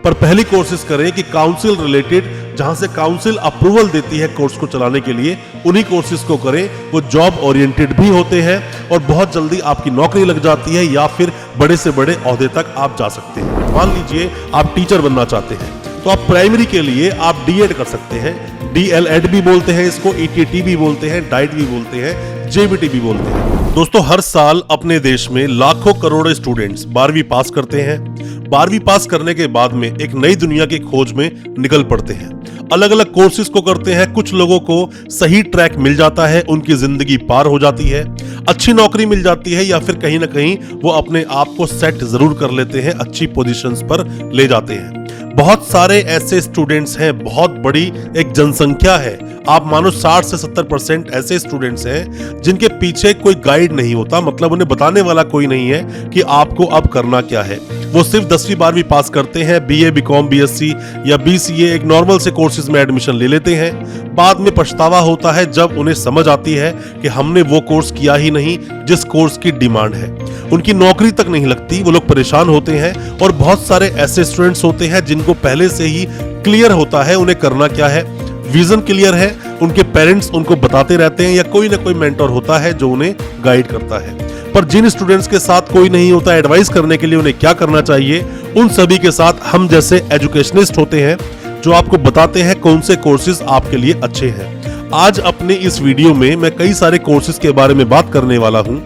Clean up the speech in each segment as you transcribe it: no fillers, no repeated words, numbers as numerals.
पर पहली कोशिश करें कि काउंसिल रिलेटेड, जहां से काउंसिल अप्रूवल देती है कोर्स को चलाने के लिए, उन्हीं कोर्सेज को करें। वो जॉब ओरिएंटेड भी होते हैं और बहुत जल्दी आपकी नौकरी लग जाती है या फिर बड़े से बड़े ओहदे तक आप जा सकते हैं। मान लीजिए आप टीचर बनना चाहते हैं तो आप प्राइमरी के लिए आप डीएड कर सकते हैं। डीएलएड भी बोलते हैं इसको, ईटीटी भी बोलते हैं, डाइट भी बोलते हैं, जेबीटी भी बोलते हैं। दोस्तों, हर साल अपने देश में लाखों करोड़ों स्टूडेंट्स 12वीं पास करते हैं। 12वीं पास करने के बाद में एक नई दुनिया की खोज में निकल पड़ते हैं। अलग अलग कोर्सेज को करते हैं। कुछ लोगों को सही ट्रैक मिल जाता है, उनकी जिंदगी पार हो जाती है, अच्छी नौकरी मिल जाती है, या फिर कहीं ना कहीं वो अपने आप को सेट जरूर कर लेते हैं, अच्छी पोजीशंस पर ले जाते हैं। बहुत सारे ऐसे स्टूडेंट्स हैं, बहुत बड़ी एक जनसंख्या है। आप मानो 60 से 70% ऐसे स्टूडेंट्स हैं जिनके पीछे कोई गाइड नहीं होता, मतलब उन्हें बताने वाला कोई नहीं है कि आपको अब करना क्या है। वो सिर्फ 10वीं 12वीं पास करते हैं, बीए, बीकॉम, बीएससी या बीसीए एक नॉर्मल से कोर्सेज में एडमिशन ले लेते हैं। बाद में पछतावा होता है जब उन्हें समझ आती है कि हमने वो कोर्स किया ही नहीं जिस कोर्स की डिमांड है। उनकी नौकरी तक नहीं लगती, वो लोग परेशान होते हैं। और बहुत सारे ऐसे स्टूडेंट्स होते हैं जिनको पहले से ही क्लियर होता है उन्हें करना क्या है, विजन क्लियर है, उनके पेरेंट्स उनको बताते रहते हैं या कोई ना कोई मेंटर होता है जो उन्हें गाइड करता है। पर जिन स्टूडेंट्स के साथ कोई नहीं होता एडवाइस करने के लिए उन्हें क्या करना चाहिए, उन सभी के साथ हम जैसे एजुकेशनिस्ट होते हैं जो आपको बताते हैं कौन से कोर्सेज आपके लिए अच्छे हैं। आज अपने इस वीडियो में मैं कई सारे कोर्सेज के बारे में बात करने वाला हूं।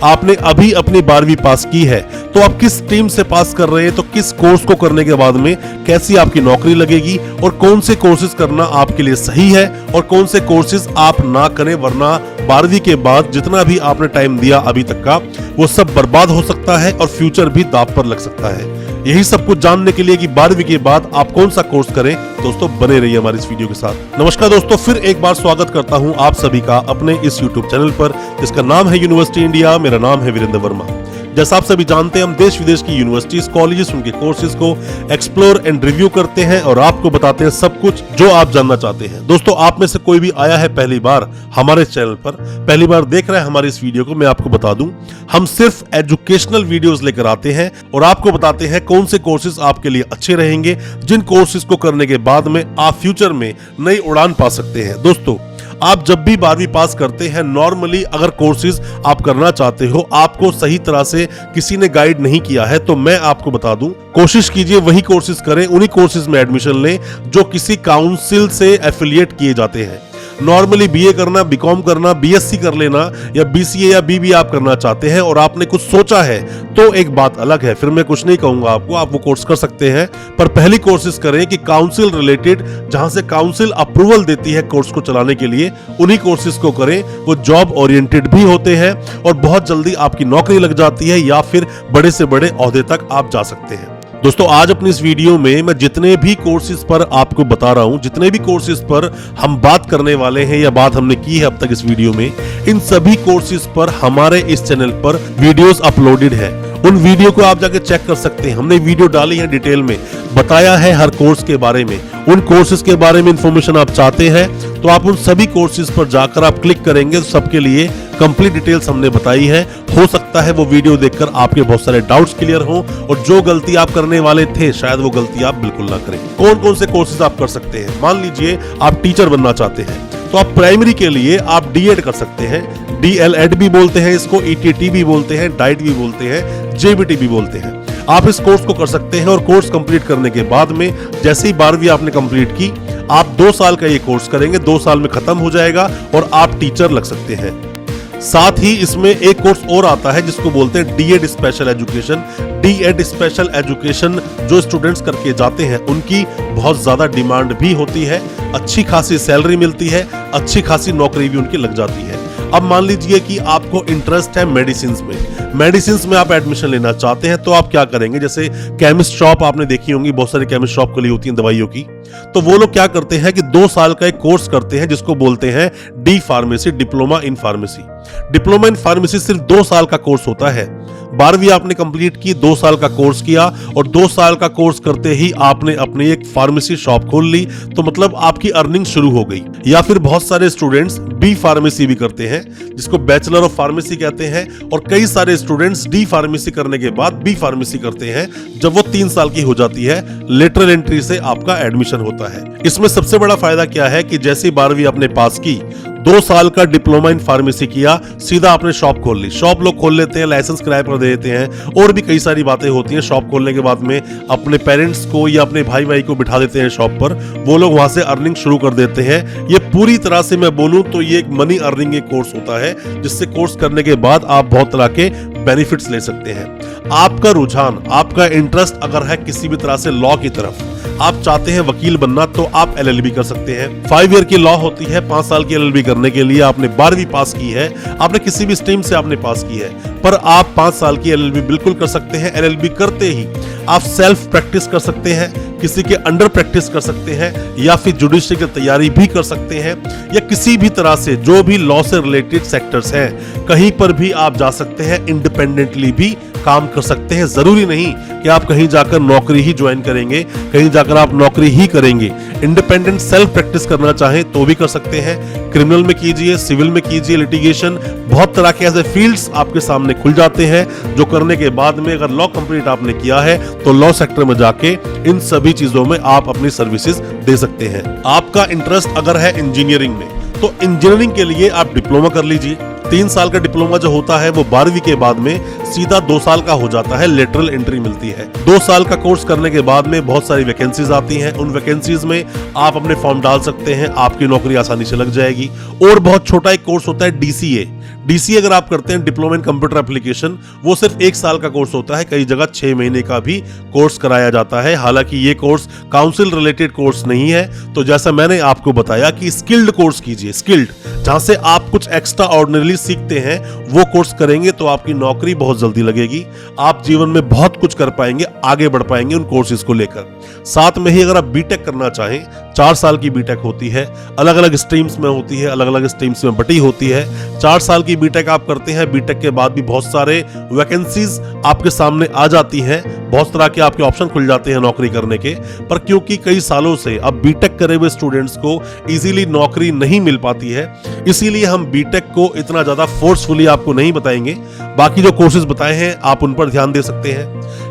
आपने अभी अपनी 12वीं पास की है तो आप किस स्ट्रीम से पास कर रहे हैं, तो किस कोर्स को करने के बाद में कैसी आपकी नौकरी लगेगी और कौन से कोर्सेज करना आपके लिए सही है और कौन से कोर्सेज आप ना करें, वरना 12वीं के बाद जितना भी आपने टाइम दिया अभी तक का वो सब बर्बाद हो सकता है और फ्यूचर भी दांव पर लग सकता है। यही सब कुछ जानने के लिए कि 12वीं के बाद आप कौन सा कोर्स करें, दोस्तों बने रहिए हमारी इस वीडियो के साथ। नमस्कार दोस्तों, फिर एक बार स्वागत करता हूं आप सभी का अपने इस YouTube चैनल पर जिसका नाम है यूनिवर्सिटी इंडिया। मेरा नाम है वीरेंद्र वर्मा। जैसा आप सभी जानते हैं, हम देश विदेश की यूनिवर्सिटीज, कॉलेजेस, उनके कोर्सेज को एक्सप्लोर एंड रिव्यू करते हैं और आपको बताते हैं सब कुछ जो आप जानना चाहते हैं। दोस्तों, आप में से कोई भी आया है पहली बार हमारे चैनल पर, पहली बार देख रहा है हमारे इस वीडियो को, मैं आपको बता दूं, हम सिर्फ एजुकेशनल वीडियोस लेकर आते हैं और आपको बताते हैं कौन से कोर्सेज आपके लिए अच्छे रहेंगे, जिन कोर्सेज को करने के बाद में आप फ्यूचर में नई उड़ान पा सकते हैं। दोस्तों, आप जब भी 12वीं पास करते हैं, नॉर्मली अगर कोर्सेज आप करना चाहते हो, आपको सही तरह से किसी ने गाइड नहीं किया है, तो मैं आपको बता दूं, कोशिश कीजिए वही कोर्सेज करें, उन्हीं कोर्सेज में एडमिशन लें जो किसी काउंसिल से एफिलिएट किए जाते हैं। नॉर्मली बीए करना, बीकॉम करना, बीएससी कर लेना या बीसीए या बीबीए आप करना चाहते हैं और आपने कुछ सोचा है तो एक बात अलग है, फिर मैं कुछ नहीं कहूंगा आपको, आप वो कोर्स कर सकते हैं। पर पहली कोशिश करें कि काउंसिल रिलेटेड, जहां से काउंसिल अप्रूवल देती है कोर्स को चलाने के लिए, उन्हीं कोर्सेज को करें। वो जॉब ओरिएंटेड भी होते हैं और बहुत जल्दी आपकी नौकरी लग जाती है या फिर बड़े से बड़े ओहदे तक आप जा सकते हैं। दोस्तों, आज अपनी इस वीडियो में मैं जितने भी कोर्सेज पर आपको बता रहा हूं, जितने भी कोर्सेज पर हम बात करने वाले हैं या बात हमने की है अब तक इस वीडियो में, इन सभी कोर्सेज पर हमारे इस चैनल पर वीडियोस अपलोडेड है। उन वीडियो को आप जाके चेक कर सकते हैं। हमने वीडियो डाली है, डिटेल में बताया है हर कोर्स के बारे में। उन कोर्सेज के बारे में इंफॉर्मेशन आप चाहते हैं तो आप उन सभी कोर्सेज पर जाकर आप क्लिक करेंगे, सबके लिए कंप्लीट डिटेल्स हमने बताई है। हो सकता है वो वीडियो देखकर आपके बहुत सारे डाउट्स क्लियर हो और जो गलती आप करने वाले थे शायद वो गलती आप बिल्कुल ना करें। कौन कौन से कोर्सेज आप कर सकते हैं? मान लीजिए आप टीचर बनना चाहते हैं तो आप प्राइमरी के लिए आप डीएड कर सकते हैं। डीएलएड भी बोलते हैं इसको, ईटीटी भी बोलते हैं, डाइट भी बोलते हैं, जेबीटी भी बोलते हैं। आप इस कोर्स को कर सकते हैं और कोर्स कंप्लीट करने के बाद में जैसे ही 12वीं आपने कंप्लीट की, आप 2 साल का ये कोर्स करेंगे, 2 साल में खत्म हो जाएगा और आप टीचर लग सकते हैं। साथ ही इसमें एक कोर्स और आता है जिसको बोलते हैं DEd special education. DEd special education जो स्टूडेंट्स करके जाते हैं उनकी बहुत ज्यादा डिमांड भी होती है, अच्छी खासी सैलरी मिलती है, अच्छी खासी नौकरी भी उनकी लग जाती है। अब मान लीजिए कि आपको इंटरेस्ट है मेडिसिन में आप एडमिशन लेना चाहते हैं तो आप क्या करेंगे? जैसे केमिस्ट शॉप आपने देखी होंगी, बहुत सारी केमिस्ट शॉप खुली होती हैं दवाइयों की, तो वो लोग क्या करते हैं कि 2 साल का एक कोर्स करते हैं जिसको बोलते हैं D pharmacy, diploma in pharmacy. Diploma in pharmacy सिर्फ 2 साल का कोर्स होता है। 12वीं आपने कंप्लीट की, 2 साल का कोर्स किया और 2 साल का कोर्स करते ही आपने अपनी एक फार्मेसी शॉप खोल ली, तो मतलब आपकी अर्निंग शुरू हो गई। या फिर बहुत सारे स्टूडेंट्स बी फार्मेसी भी करते हैं, जिसको बैचलर ऑफ फार्मेसी कहते हैं, और कई सारे स्टूडेंट्स डी फार्मेसी करने के बाद बी फार्मेसी करते हैं। जब वो 3 साल की हो जाती है, लेटरल एंट्री से आपका एडमिशन होता है। इसमें सबसे बड़ा फायदा क्या है कि जैसे 12वीं आपने पास की, 2 साल का डिप्लोमा इन फार्मेसी किया, सीधा आपने शॉप खोल ली। शॉप लोग खोल लेते हैं, लाइसेंस किराए पर दे देते हैं, और भी कई सारी बातें होती हैं। शॉप खोलने के बाद में अपने पेरेंट्स को या अपने भाई को बिठा देते हैं शॉप पर, वो लोग वहां से अर्निंग शुरू कर देते हैं। ये पूरी तरह से मैं बोलूं तो ये एक मनी अर्निंग एक कोर्स होता है, जिससे कोर्स करने के बाद आप बहुत तरह के बेनिफिट्स ले सकते हैं। आपका रुझान, आपका इंटरेस्ट अगर है किसी भी तरह से लॉ की तरफ, आप चाहते हैं वकील बनना, तो आप एलएलबी कर सकते हैं। 5 ईयर की लॉ होती है। 5 साल की एलएलबी करने के लिए आपने 12वीं पास की है, आपने किसी भी स्ट्रीम से आपने पास की है, पर आप 5 साल की एलएलबी बिल्कुल कर सकते हैं। एलएलबी करते ही आप सेल्फ प्रैक्टिस कर सकते हैं, किसी के अंडर प्रैक्टिस कर सकते हैं, या फिर जुडिशरी की तैयारी भी कर सकते हैं, या किसी भी तरह से जो भी लॉ से रिलेटेड सेक्टर्स हैं, कहीं पर भी आप जा सकते हैं। इंडिपेंडेंटली भी काम कर सकते हैं। जरूरी नहीं कि आप कहीं जाकर नौकरी ही ज्वाइन करेंगे, कहीं जाकर आप नौकरी ही करेंगे। इंडिपेंडेंट सेल्फ प्रैक्टिस करना चाहें तो भी कर सकते हैं। क्रिमिनल में कीजिए, सिविल में कीजिए, लिटिगेशन, बहुत तरह के ऐसे फील्ड्स आपके सामने खुल जाते हैं, जो करने के बाद में अगर लॉ कंप्लीट आपने किया है तो लॉ सेक्टर में जाके इन सभी चीजों में आप अपनी सर्विसेज दे सकते हैं। आपका इंटरेस्ट अगर है इंजीनियरिंग में, तो इंजीनियरिंग के लिए आप डिप्लोमा कर लीजिए। 3 साल का डिप्लोमा जो होता है वो 12वीं के बाद में सीधा 2 साल का हो जाता है, लेटरल एंट्री मिलती है। 2 साल का कोर्स करने के बाद में बहुत सारी वैकेंसीज आती हैं, उन वैकेंसीज में आप अपने फॉर्म डाल सकते हैं, आपकी नौकरी आसानी से लग जाएगी। और बहुत छोटा एक कोर्स होता है डीसीए। डीसीए अगर आप करते हैं, डिप्लोमा इन कंप्यूटर एप्लीकेशन, वो सिर्फ 1 साल का कोर्स होता है। कई जगह 6 महीने का भी कोर्स कराया जाता है। हालांकि ये कोर्स काउंसिल रिलेटेड कोर्स नहीं है। तो जैसा मैंने आपको बताया कि स्किल्ड कोर्स कीजिए, स्किल्ड, जहां से आप कुछ एक्स्ट्रा ऑर्डिनरी सीखते हैं, वो कोर्स करेंगे तो आपकी नौकरी बहुत जल्दी लगेगी। आप जीवन में बहुत कुछ कर पाएंगे, आगे बढ़ पाएंगे उन कोर्सेज को लेकर। साथ में ही अगर आप बीटेक करना चाहें, 4 साल की बीटेक होती है, अलग अलग स्ट्रीम्स में होती है, अलग अलग स्ट्रीम्स में बटी होती है। 4 साल की बीटेक आप करते हैं, बीटेक के बाद भी बहुत सारे वैकेंसीज आपके सामने आ जाती हैं, बहुत तरह के आपके ऑप्शन खुल जाते हैं नौकरी करने के। पर क्योंकि कई सालों से अब बीटेक करे हुए स्टूडेंट्स को इजीली नौकरी नहीं मिल पाती है, इसीलिए हम बीटेक को इतना ज्यादा फोर्सफुली आपको नहीं बताएंगे। बाकी जो कोर्सेज बताए हैं आप उन पर ध्यान दे सकते हैं।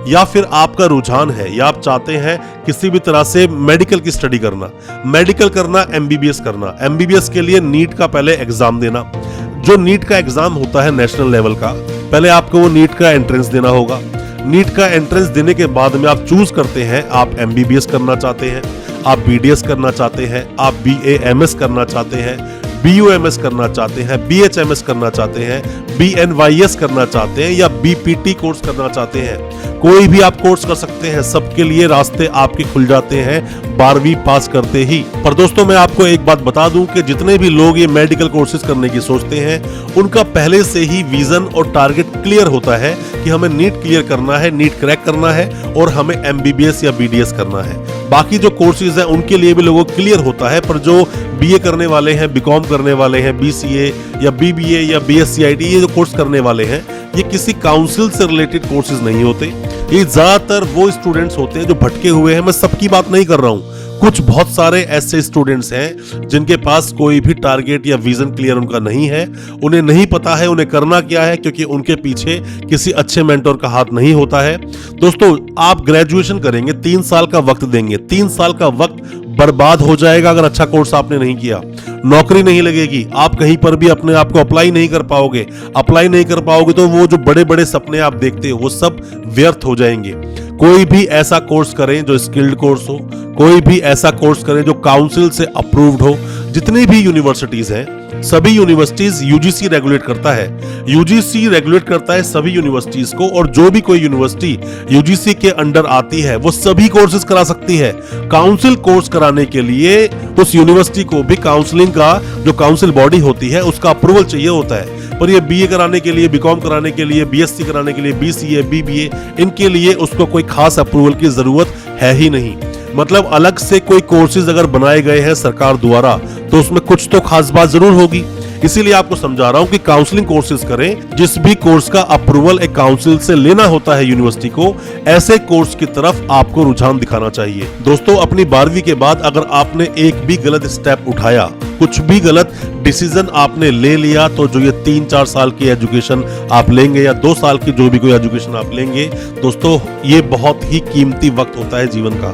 या फिर आपका रुझान है या आप चाहते हैं किसी भी तरह से मेडिकल की स्टडी करना, मेडिकल करना, एमबीबीएस करना, एमबीबीएस के लिए नीट का पहले एग्जाम देना। जो नीट का एग्जाम होता है नेशनल लेवल का, पहले आपको वो नीट का एंट्रेंस देना होगा। नीट का एंट्रेंस देने के बाद में आप चूज करते हैं, आप एमबीबीएस करना चाहते हैं, आप बीडीएस करना चाहते हैं, आप बीएएमएस करना चाहते हैं, बीयूएमएस करना चाहते हैं, बीएचएमएस करना चाहते हैं, बीएनवाईएस करना चाहते हैं, या बीपीटी कोर्स करना चाहते हैं। कोई भी आप कोर्स कर सकते हैं, सबके लिए रास्ते आपके खुल जाते हैं 12वीं पास करते ही। पर दोस्तों मैं आपको एक बात बता दूं कि जितने भी लोग ये मेडिकल कोर्सेज करने की सोचते हैं, उनका पहले से ही विजन और टारगेट क्लियर होता है कि हमें नीट क्लियर करना है, नीट क्रैक करना है, और हमें एमबीबीएस या बीडीएस करना है। बाकी जो कोर्सेज हैं उनके लिए भी लोगों को क्लियर होता है, पर जो बीए करने वाले हैं, बीकॉम करने वाले हैं, बीसीए या बीबीए या बीएससीआईटी, ये जो कोर्स करने वाले हैं, ये किसी काउंसिल से रिलेटेड कोर्सेज नहीं होते। ये ज्यादातर वो स्टूडेंट्स होते हैं जो भटके हुए हैं। मैं सबकी बात नहीं कर रहा हूँ, कुछ बहुत सारे ऐसे स्टूडेंट्स हैं जिनके पास कोई भी टारगेट या विजन क्लियर उनका नहीं है, उन्हें नहीं पता है उन्हें करना क्या है, क्योंकि उनके पीछे किसी अच्छे मेंटोर का हाथ नहीं होता है। दोस्तों आप ग्रेजुएशन करेंगे, 3 साल का वक्त देंगे, 3 साल का वक्त बर्बाद हो जाएगा अगर अच्छा कोर्स आपने नहीं किया। नौकरी नहीं लगेगी, आप कहीं पर भी अपने आप को अप्लाई नहीं कर पाओगे। अप्लाई नहीं कर पाओगे तो वो जो बड़े बड़े सपने आप देखते हो वो सब व्यर्थ हो जाएंगे। कोई भी ऐसा कोर्स करें जो स्किल्ड कोर्स हो, कोई भी ऐसा कोर्स करें जो काउंसिल से अप्रूव्ड हो। जितनी भी यूनिवर्सिटीज हैं, सभी यूनिवर्सिटीज यूजीसी रेगुलेट करता है, यूजीसी रेगुलेट करता है सभी यूनिवर्सिटीज को, और जो भी कोई यूनिवर्सिटी यूजीसी के अंडर आती है वो सभी कोर्सेज करा सकती है। काउंसिल कोर्स कराने के लिए उस यूनिवर्सिटी को भी काउंसलिंग का जो काउंसिल बॉडी होती है उसका अप्रूवल चाहिए होता है। पर ये बीए कराने के लिए, बीकॉम कराने के लिए, बीएससी कराने के लिए, बीसीए, बीबीए, इनके लिए उसको कोई खास अप्रूवल की जरूरत है ही नहीं। मतलब अलग से कोई कोर्सेज अगर बनाए गए हैं सरकार द्वारा तो उसमें कुछ तो खास बात जरूर होगी। इसीलिए आपको समझा रहा हूं कि काउंसलिंग कोर्सेज करें। जिस भी कोर्स का अप्रूवल एक काउंसिल से लेना होता है यूनिवर्सिटी को, ऐसे कोर्स की तरफ आपको रुझान दिखाना चाहिए। दोस्तों, अपनी 12वीं के बाद अगर आपने एक भी गलत स्टेप उठाया, कुछ भी गलत डिसीजन आपने ले लिया, तो जो ये 3-4 साल की एजुकेशन आप लेंगे या 2 साल की जो भी कोई एजुकेशन आप लेंगे, दोस्तों ये बहुत ही कीमती वक्त होता है जीवन का।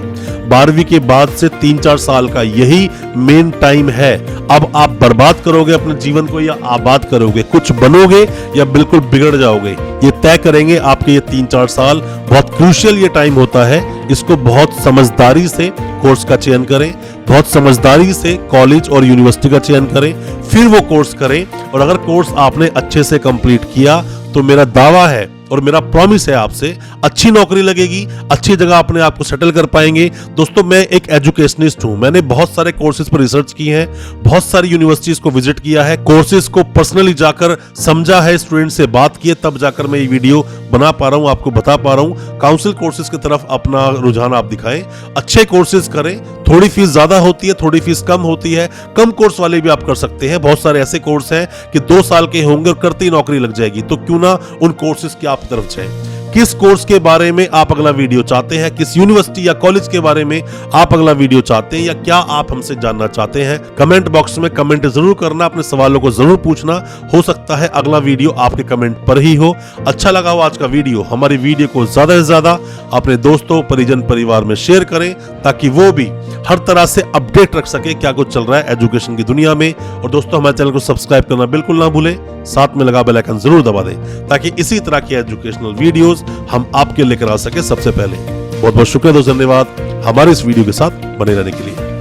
12वीं के बाद से 3-4 साल का यही मेन टाइम है। अब आप बर्बाद करोगे अपने जीवन को या आबाद करोगे, कुछ बनोगे या बिल्कुल बिगड़ जाओगे, ये तय करेंगे आपके ये 3-4 साल। बहुत क्रूशियल ये टाइम होता है, इसको बहुत समझदारी से कोर्स का चयन करें, बहुत समझदारी से कॉलेज और यूनिवर्सिटी का चयन करें, फिर वो कोर्स करें। और अगर कोर्स आपने अच्छे से कंप्लीट किया तो मेरा दावा है और मेरा प्रॉमिस है आपसे, अच्छी नौकरी लगेगी, अच्छी जगह अपने आप को सेटल कर पाएंगे। दोस्तों, मैं एक एजुकेशनिस्ट हूं, मैंने बहुत सारे कोर्सेज पर रिसर्च की है, बहुत सारी यूनिवर्सिटीज को विजिट किया है, कोर्सेज को पर्सनली जाकर समझा है, स्टूडेंट से बात की है, तब जाकर मैं ये वीडियो बना पा रहा हूं, आपको बता पा रहा हूं। काउंसिल कोर्सेज की तरफ अपना रुझान आप दिखाएं, अच्छे कोर्सेज करें। थोड़ी फीस ज्यादा होती है, थोड़ी फीस कम होती है, कम कोर्स वाले भी आप कर सकते हैं। बहुत सारे ऐसे कोर्स हैं कि 2 साल के होंगे और करते ही नौकरी लग जाएगी, तो क्यों ना उन कोर्सेज की आप तरफ जाएं। किस कोर्स के बारे में आप अगला वीडियो चाहते हैं, किस यूनिवर्सिटी या कॉलेज के बारे में आप अगला वीडियो चाहते हैं, या क्या आप हमसे जानना चाहते हैं, कमेंट बॉक्स में कमेंट जरूर करना, अपने सवालों को जरूर पूछना। हो सकता है अगला वीडियो आपके कमेंट पर ही हो। अच्छा लगा हो आज का वीडियो, हमारी वीडियो को ज्यादा से ज्यादा अपने दोस्तों, परिजन, परिवार में शेयर करें, ताकि वो भी हर तरह से अपडेट रख सके क्या कुछ चल रहा है एजुकेशन की दुनिया में। और दोस्तों, हमारे चैनल को सब्सक्राइब करना बिल्कुल ना भूलें, साथ में लगा बेल आइकन जरूर दबा दें, ताकि इसी तरह की एजुकेशनल वीडियोस हम आपके लेकर आ सके सबसे पहले। बहुत बहुत शुक्रिया दोस्तों, धन्यवाद हमारे इस वीडियो के साथ बने रहने के लिए।